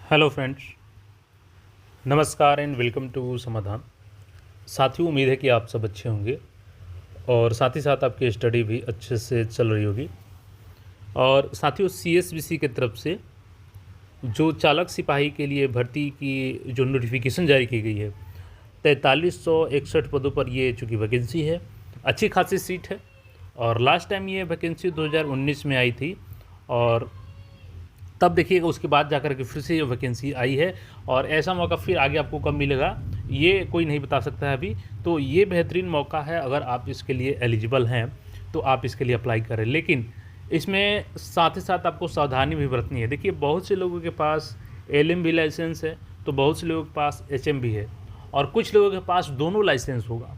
Hello friends, नमस्कार and welcome to समाधान। साथियों, उम्मीद है कि आप सब अच्छे होंगे और साथ ही साथ आपकी स्टडी भी अच्छे से चल रही होगी। और साथियों, सीएसबीसी की तरफ से जो चालक सिपाही के लिए भर्ती की जो नोटिफिकेशन जारी की गई है, 4361 पदों पर ये चूँकि वैकेंसी है, अच्छी खासी सीट है। और लास्ट टाइम ये वैकेंसी 2019 में आई थी और तब देखिएगा उसके बाद जाकर के फिर से ये वैकेंसी आई है। और ऐसा मौका फिर आगे आपको कब मिलेगा ये कोई नहीं बता सकता है अभी। तो ये बेहतरीन मौका है, अगर आप इसके लिए एलिजिबल हैं तो आप इसके लिए अप्लाई करें। लेकिन इसमें साथ ही साथ आपको सावधानी भी बरतनी है। देखिए, बहुत से लोगों के पास एलएमबी लाइसेंस है, तो बहुत से लोगों के पास एचएमबी है, और कुछ लोगों के पास दोनों लाइसेंस होगा।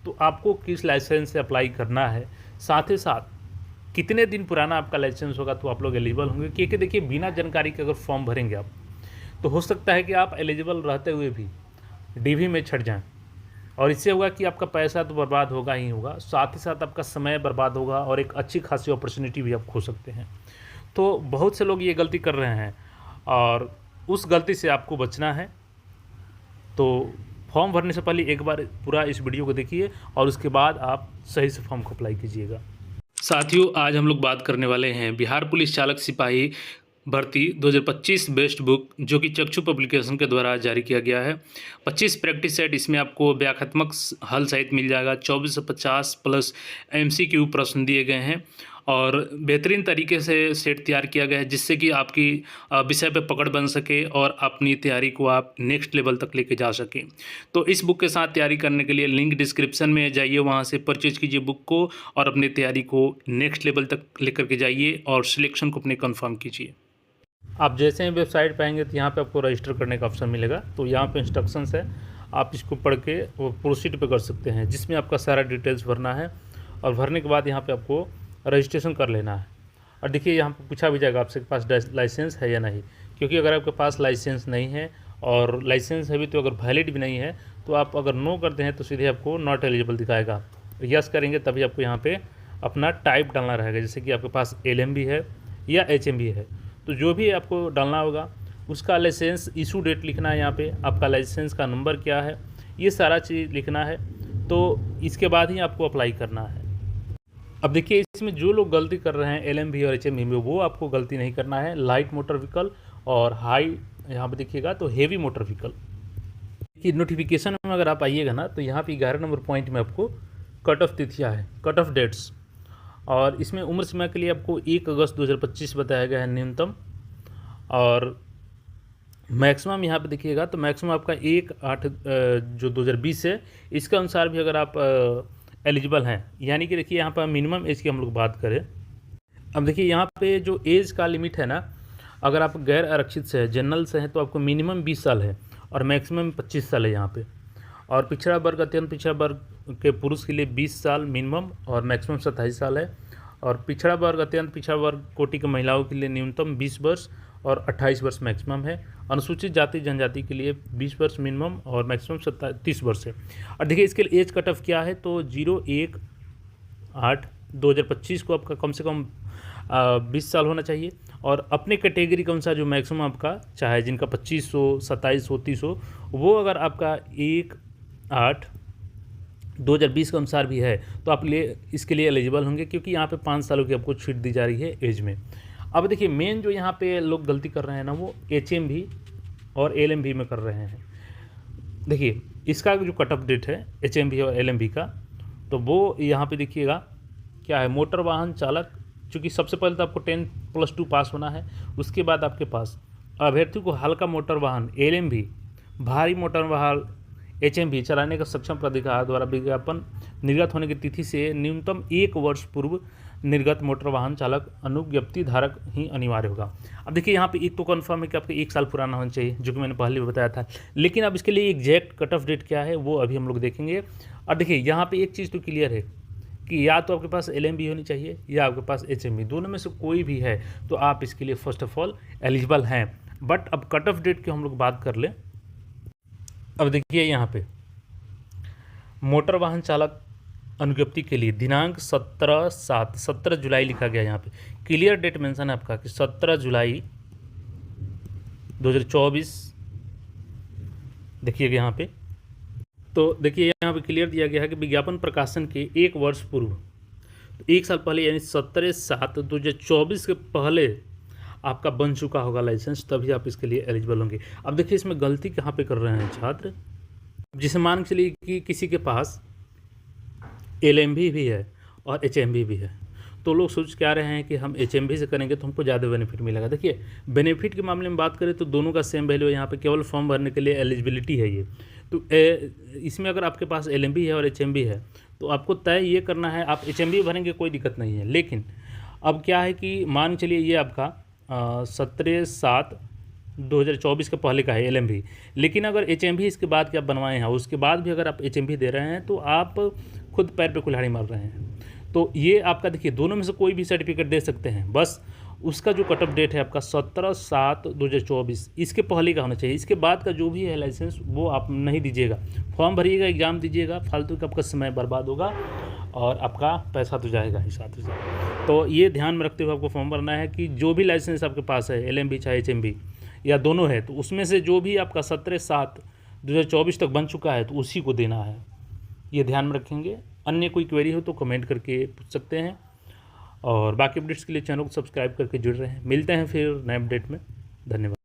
तो आपको किस लाइसेंस से अप्लाई करना है, साथ ही साथ कितने दिन पुराना आपका लाइसेंस होगा तो आप लोग एलिजिबल होंगे। क्योंकि देखिए, बिना जानकारी के अगर फॉर्म भरेंगे आप, तो हो सकता है कि आप एलिजिबल रहते हुए भी डीवी में छट जाएं। और इससे होगा कि आपका पैसा तो बर्बाद होगा ही होगा, साथ ही साथ आपका समय बर्बाद होगा और एक अच्छी खासी अपॉर्चुनिटी भी आप खो सकते हैं। तो बहुत से लोग ये गलती कर रहे हैं और उस गलती से आपको बचना है। तो फॉर्म भरने से पहले एक बार पूरा इस वीडियो को देखिए और उसके बाद आप सही से फॉर्म को अप्लाई कीजिएगा। साथियों, आज हम लोग बात करने वाले हैं बिहार पुलिस चालक सिपाही भर्ती 2025 बेस्ट बुक, जो कि चक्षु पब्लिकेशन के द्वारा जारी किया गया है। 25 प्रैक्टिस सेट इसमें आपको व्याख्यात्मक हल सहित मिल जाएगा। 24 से 50 प्लस एमसीक्यू प्रश्न दिए गए हैं और बेहतरीन तरीके से सेट तैयार किया गया है, जिससे कि आपकी विषय पे पकड़ बन सके और अपनी तैयारी को आप नेक्स्ट लेवल तक लेके जा सकें। तो इस बुक के साथ तैयारी करने के लिए लिंक डिस्क्रिप्शन में जाइए, वहाँ से परचेज कीजिए बुक को और अपनी तैयारी को नेक्स्ट लेवल तक लेकर के जाइए और सिलेक्शन को अपने कन्फर्म कीजिए। आप जैसे ही वेबसाइट पे आएंगे तो यहाँ पे आपको रजिस्टर करने का ऑप्शन मिलेगा। तो यहाँ पे इंस्ट्रक्शंस है, आप इसको पढ़ के वो प्रोसीड पे कर सकते हैं, जिसमें आपका सारा डिटेल्स भरना है। और भरने के बाद यहाँ पे आपको रजिस्ट्रेशन कर लेना है। और देखिए, यहाँ पे पूछा भी जाएगा आपसे पास लाइसेंस है या नहीं, क्योंकि अगर आपके पास लाइसेंस नहीं है और लाइसेंस है भी तो अगर वैलिड भी नहीं है, तो आप अगर नो करते हैं तो सीधे आपको नॉट एलिजिबल दिखाएगा। यस करेंगे तभी आपको यहाँ पे अपना टाइप डालना रहेगा, जैसे कि आपके पास एलएमबी है या एचएमबी है, तो जो भी आपको डालना होगा उसका लाइसेंस इशू डेट लिखना है। यहाँ पे आपका लाइसेंस का नंबर क्या है, ये सारा चीज़ लिखना है। तो इसके बाद ही आपको अप्लाई करना है। अब देखिए, इसमें जो लोग गलती कर रहे हैं एलएमबी और एचएमबी में, वो आपको गलती नहीं करना है। लाइट मोटर व्हीकल और हाई, यहाँ पे देखिएगा तो हेवी मोटर व्हीकल की नोटिफिकेशन में अगर आप आइएगा ना, तो यहाँ पे 11 नंबर पॉइंट में आपको कट ऑफ तिथियाँ है, कट ऑफ डेट्स। और इसमें उम्र सीमा के लिए आपको 1 अगस्त 2025 बताया गया है न्यूनतम। और मैक्सिमम यहाँ पे देखिएगा तो मैक्सिमम आपका 1/8 जो 2020 है, इसके अनुसार भी अगर आप एलिजिबल हैं। यानी कि देखिए, यहाँ पर मिनिमम एज की हम लोग बात करें। अब देखिए, यहाँ पे जो एज का लिमिट है ना, अगर आप गैर आरक्षित से है, जनरल से हैं, तो आपको मिनिमम 20 साल है और मैक्सिमम 25 साल है यहाँ पे। और पिछड़ा वर्ग, अत्यंत पिछड़ा वर्ग के पुरुष के लिए 20 साल मिनिमम और मैक्सिमम 27 साल है। और पिछड़ा वर्ग, अत्यंत पिछड़ा वर्ग कोटि की महिलाओं के लिए न्यूनतम 20 वर्ष और 28 वर्ष मैक्सिमम है। अनुसूचित जाति जनजाति के लिए 20 वर्ष मिनिमम और मैक्सिमम 30 वर्ष है। और देखिए, इसके लिए एज कट ऑफ क्या है, तो 01/8/2025 को आपका कम से कम 20 साल होना चाहिए। और अपने कैटेगरी के अनुसार जो मैक्सिमम आपका चाहे, जिनका 25 हो, 27 हो, 30 हो, वो अगर आपका 1/8/2020 के अनुसार भी है तो आप इसके लिए एलिजिबल होंगे, क्योंकि यहाँ पे 5 सालों की आपको छूट दी जा रही है एज में। अब देखिए, मेन जो यहाँ पे लोग गलती कर रहे हैं ना, वो एचएमबी और एलएमबी में कर रहे हैं। देखिए, इसका जो कट ऑफ डेट है एचएमबी और एलएमबी का, तो वो यहाँ पे देखिएगा क्या है। मोटर वाहन चालक, चूँकि सबसे पहले तो आपको 10+2 पास होना है। उसके बाद आपके पास अभ्यर्थी को हल्का मोटर वाहन एलएमबी, भारी मोटर वाहन एचएमबी चलाने का सक्षम प्राधिकार द्वारा विज्ञापन निर्गत होने की तिथि से न्यूनतम 1 वर्ष पूर्व निर्गत मोटर वाहन चालक अनुज्ञप्ति धारक ही अनिवार्य होगा। अब देखिए, यहाँ पे एक तो कन्फर्म है कि आपका 1 साल पुराना होना चाहिए, जो कि मैंने पहले भी बताया था। लेकिन अब इसके लिए एग्जैक्ट कट ऑफ डेट क्या है वो अभी हम लोग देखेंगे। और देखिए, यहाँ पे एक चीज़ तो क्लियर है कि या तो आपके पास एलएमबी होनी चाहिए या आपके पास एचएमबी, दोनों में से कोई भी है तो आप इसके लिए फर्स्ट ऑफ ऑल एलिजिबल हैं। बट अब कट ऑफ डेट की हम लोग बात कर लें। अब देखिए, यहाँ पे मोटर वाहन चालक अनुज्ञप्ति के लिए दिनांक 17 जुलाई लिखा गया। यहाँ पे क्लियर डेट मेंशन है आपका कि 17 जुलाई 2024 देखिएगा यहाँ पे। तो देखिए यहाँ पे क्लियर दिया गया है कि विज्ञापन प्रकाशन के 1 वर्ष पूर्व, तो 1 साल पहले यानी 17/7/2024 के पहले आपका बन चुका होगा लाइसेंस, तभी आप इसके लिए एलिजिबल होंगे। अब देखिए इसमें गलती कहाँ पे कर रहे हैं छात्र, जिसे मान के चलिए कि किसी के पास LMB भी है और HMB भी है, तो लोग सोच क्या रहे हैं कि हम HMB से करेंगे तो हमको ज़्यादा बेनिफिट मिलेगा। देखिए बेनिफिट के मामले में बात करें तो दोनों का सेम वैल्यू है, यहाँ पे केवल फॉर्म भरने के लिए एलिजिबिलिटी है ये। तो इसमें अगर आपके पास LMB है और HMB है तो आपको तय ये करना है, आप HMB भरेंगे कोई दिक्कत नहीं है। लेकिन अब क्या है कि मान चलिए ये आपका 17/7/2024 के पहले का है LMB, लेकिन अगर HMB इसके बाद के आप बनवाए हैं, उसके बाद भी अगर आप HMB दे रहे हैं तो आप खुद पैर पे कुल्हाड़ी मार रहे हैं। तो ये आपका देखिए दोनों में से कोई भी सर्टिफिकेट दे सकते हैं, बस उसका जो कट ऑफ डेट है आपका 17/7/2024 इसके पहले का होना चाहिए। इसके बाद का जो भी है लाइसेंस वो आप नहीं दीजिएगा, फॉर्म भरिएगा, एग्ज़ाम दीजिएगा, फालतू का आपका समय बर्बाद होगा और आपका पैसा तो जाएगा ही साथ ही साथ। तो ये ध्यान में रखते हुए आपको फॉर्म भरना है कि जो भी लाइसेंस आपके पास है LMB चाहे HMB या दोनों है, तो उसमें से जो भी आपका 17/7/2024 तक बन चुका है तो उसी को देना है, ये ध्यान में रखेंगे। अन्य कोई क्वेरी हो तो कमेंट करके पूछ सकते हैं, और बाकी अपडेट्स के लिए चैनल को सब्सक्राइब करके जुड़ रहे हैं। मिलते हैं फिर नए अपडेट में, धन्यवाद।